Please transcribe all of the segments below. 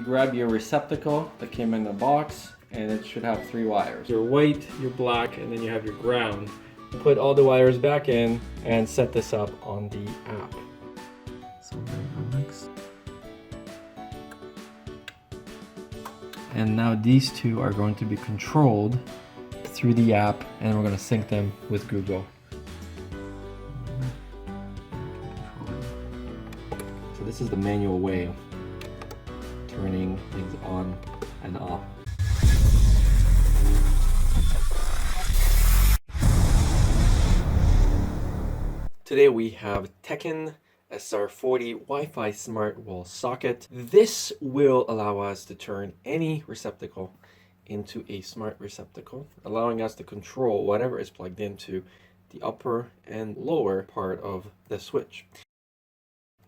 Grab your receptacle that came in the box, and it should have 3 wires. Your white, your black, and then you have your ground. Put all the wires back in and set this up on the app. So I'm gonna go next. And now these two are going to be controlled through the app, and we're going to sync them with Google. So this is the manual way of turning things on and off. Today we have TECKIN SR40 Wi-Fi smart wall socket. This will allow us to turn any receptacle into a smart receptacle, allowing us to control whatever is plugged into the upper and lower part of the switch.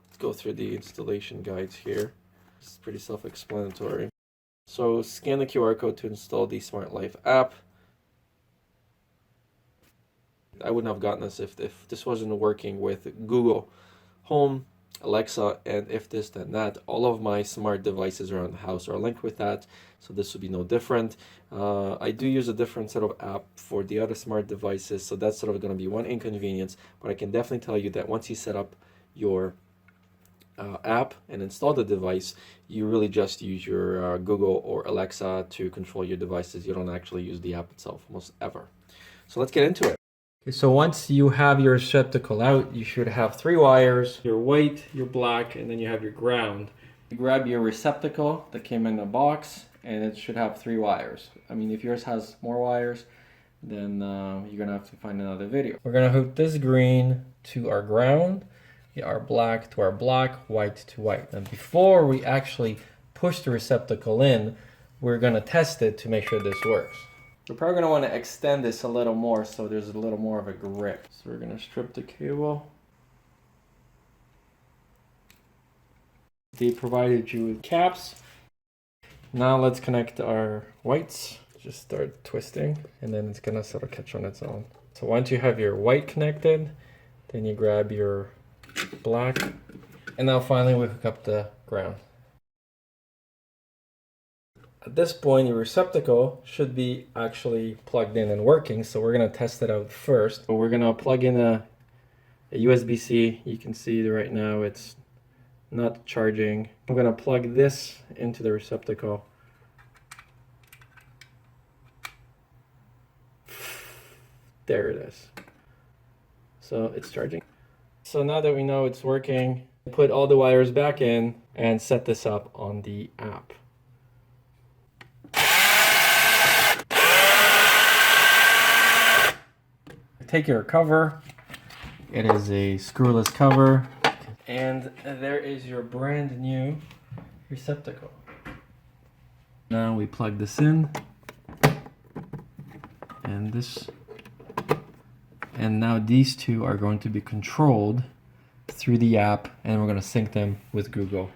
Let's go through the installation guides here. It's pretty self-explanatory. So scan the QR code to install the SmartLife app. I wouldn't have gotten this if this wasn't working with Google Home, Alexa, and if this then that. All of my smart devices around the house are linked with that, so this would be no different. I do use a different set of app for the other smart devices, so that's sort of going to be one inconvenience, but I can definitely tell you that once you set up your app and install the device, you really just use your Google or Alexa to control your devices. You don't actually use the app itself almost ever. So let's get into it. Okay, so once you have your receptacle out, you should have 3 wires, your white, your black, and then you have your ground. You grab your receptacle that came in the box, and it should have 3 wires. I mean, if yours has more wires, then you're gonna have to find another video. We're gonna hook this green to our ground, our black to our black, white to white. And before we actually push the receptacle in, we're gonna test it to make sure this works. We're probably going to want to extend this a little more so there's a little more of a grip. So we're going to strip the cable. They provided you with caps. Now let's connect our whites. Just start twisting and then it's going to sort of catch on its own. So once you have your white connected, then you grab your black. And now finally we hook up the ground. At this point, your receptacle should be actually plugged in and working, so we're going to test it out first. So we're going to plug in a USB-C. You can see right now it's not charging. I'm going to plug this into the receptacle. There it is. So it's charging. So now that we know it's working, put all the wires back in and set this up on the app. Take your cover. It is a screwless cover, and there is your brand new receptacle. Now we plug this in, and now these two are going to be controlled through the app, and we're going to sync them with Google.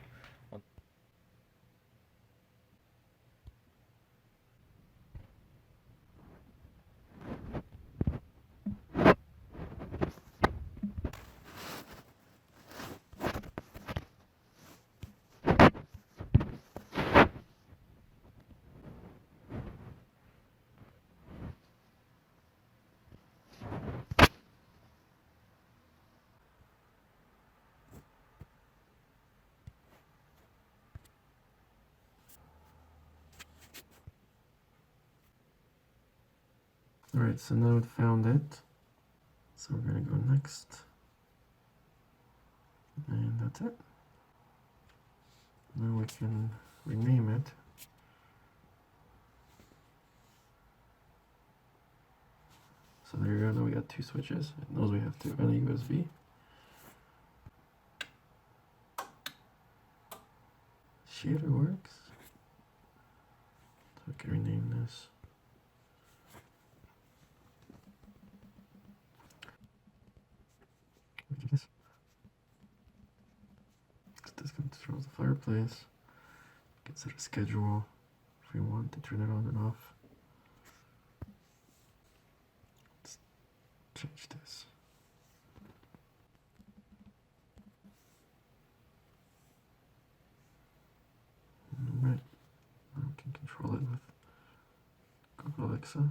Alright, so now it found it. So we're going to go next. And that's it. Now we can rename it. So there you go, now we got 2 switches. It knows we have 2 and a USB. Shader works. So we can rename this. This controls the fireplace. We can set a schedule if we want to turn it on and off. Let's change this. Right. Alexa.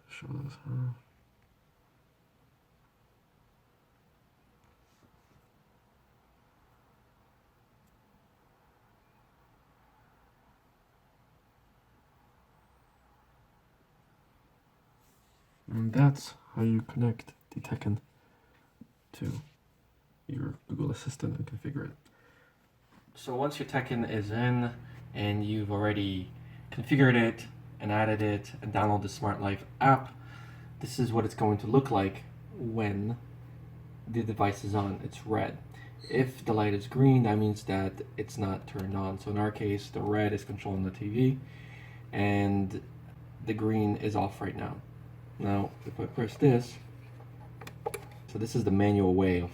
Show us how. And that's how you connect the TECKIN to your Google Assistant and configure it. So once your TECKIN is in and you've already configured it and added it and download the SmartLife app, this is what it's going to look like when the device is on. It's red. If the light is green, that means that it's not turned on. So in our case, the red is controlling the TV and the green is off right now. Now, if I press this, so this is the manual way of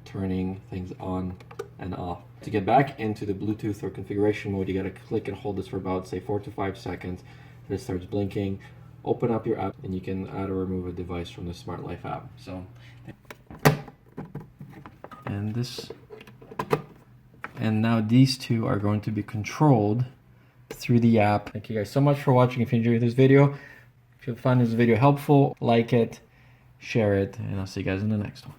turning things on and off. To get back into the Bluetooth or configuration mode, you gotta click and hold this for about, say, 4 to 5 seconds. Then it starts blinking. Open up your app and you can add or remove a device from the SmartLife app. So, and now these two are going to be controlled through the app. Thank you guys so much for watching. If you enjoyed this video, if you find this video helpful, like it, share it, and I'll see you guys in the next one.